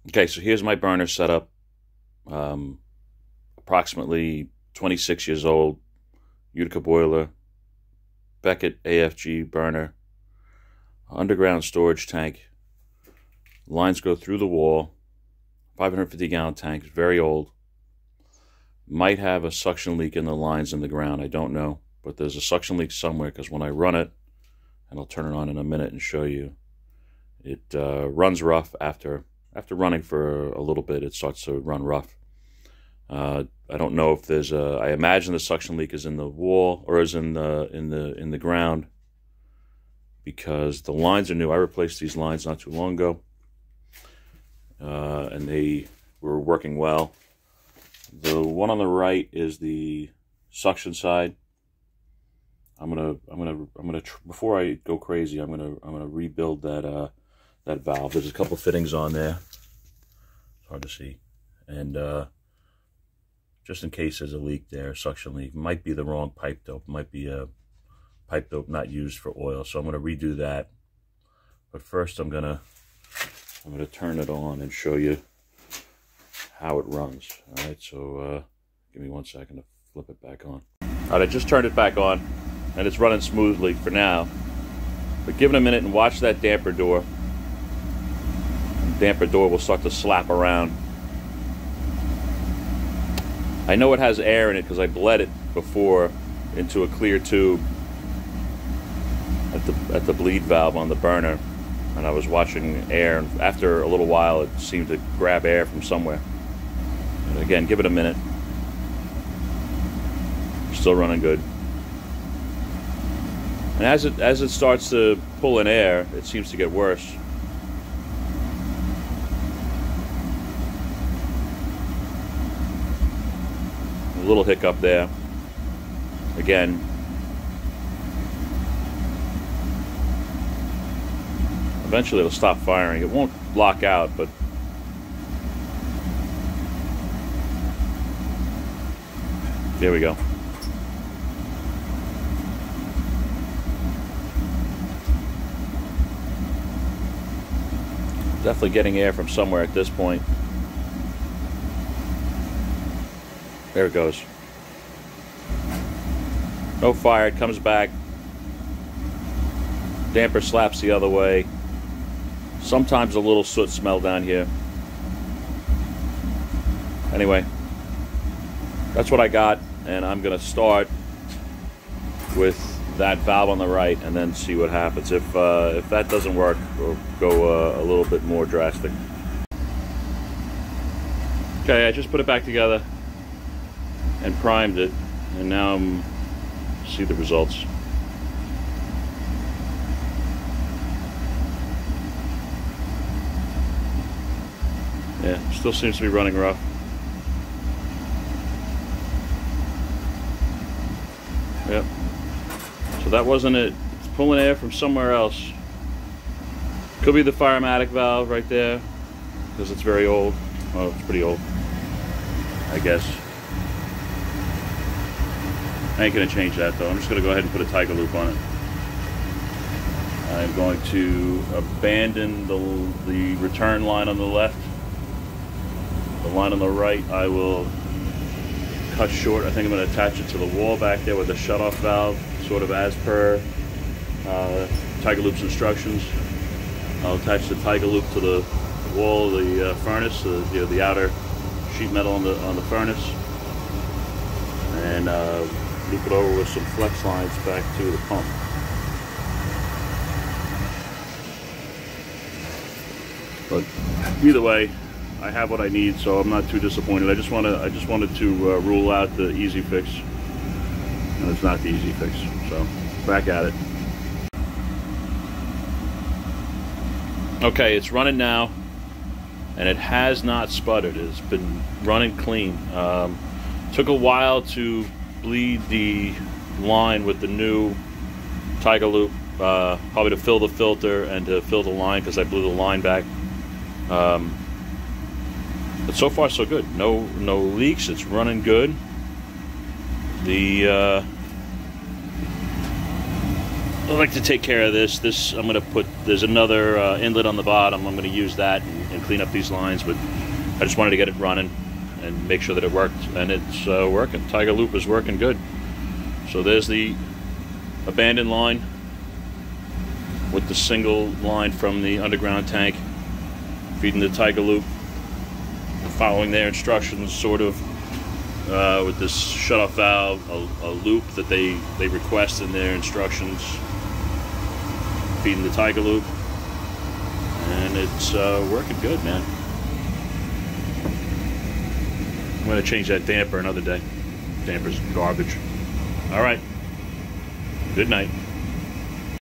Okay, so here's my burner setup. Approximately 26 years old, Utica boiler, Beckett AFG burner, underground storage tank. Lines go through the wall. 550-gallon tank, very old. Might have a suction leak in the lines in the ground, I don't know. But there's a suction leak somewhere, because when I run it, and I'll turn it on in a minute and show you, it runs rough after running for a little bit. It starts to run rough. I don't know if there's a. I imagine the suction leak is in the wall or is in the ground, because the lines are new. I replaced these lines not too long ago, and they were working well. The one on the right is the suction side. I'm gonna before I go crazy, I'm gonna rebuild that that valve. There's a couple fittings on there. It's hard to see, and just in case there's a leak there, suction leak, might be the wrong pipe dope, might be a pipe dope not used for oil. So I'm gonna redo that. But first, I'm gonna turn it on and show you how it runs. All right, so give me 1 second to flip it back on. All right, I just turned it back on, and it's running smoothly for now. But give it a minute and watch that damper door. The damper door will start to slap around. I know it has air in it because I bled it before into a clear tube at the bleed valve on the burner, and I was watching air, and after a little while it seemed to grab air from somewhere. And again, give it a minute. Still running good. And as it starts to pull in air, it seems to get worse. A little hiccup there. Again, eventually it'll stop firing. It won't lock out, but there we go. Definitely getting air from somewhere at this point. There it goes. No fire, it comes back. Damper slaps the other way. Sometimes a little soot smell down here. Anyway, that's what I got, and I'm gonna start with that valve on the right and then see what happens. If that doesn't work, we'll go a little bit more drastic. Okay, I just put it back together and primed it, and now I'm see the results. Yeah, still seems to be running rough. Yep. So that wasn't it. It's pulling air from somewhere else. Could be the Firematic valve right there, because it's very old. Oh, it's pretty old, I guess. I ain't gonna change that though. I'm just gonna go ahead and put a Tigerloop on it. I'm going to abandon the return line on the left. The line on the right I will cut short. I think I'm going to attach it to the wall back there with a shutoff valve, sort of as per Tigerloop's instructions. I'll attach the Tigerloop to the wall of the furnace, the outer sheet metal on the furnace, and loop it over with some flex lines back to the pump. But either way, I have what I need, so I'm not too disappointed. I just wanted to rule out the easy fix, and it's not the easy fix. So back at it. Okay, it's running now, and it has not sputtered. It's been running clean. Took a while to bleed the line with the new Tigerloop, probably to fill the filter and to fill the line, because I blew the line back. But so far so good. No leaks. It's running good. The I like to take care of this. I'm going to put, there's another inlet on the bottom. I'm going to use that and clean up these lines, but I just wanted to get it running and make sure that it worked, and it's working. Tigerloop is working good. So there's the abandoned line with the single line from the underground tank feeding the Tigerloop, following their instructions sort of with this shutoff valve, a loop that they request in their instructions, feeding the Tigerloop, and it's working good, man. I'm going to change that damper another day. Damper's garbage. All right. Good night.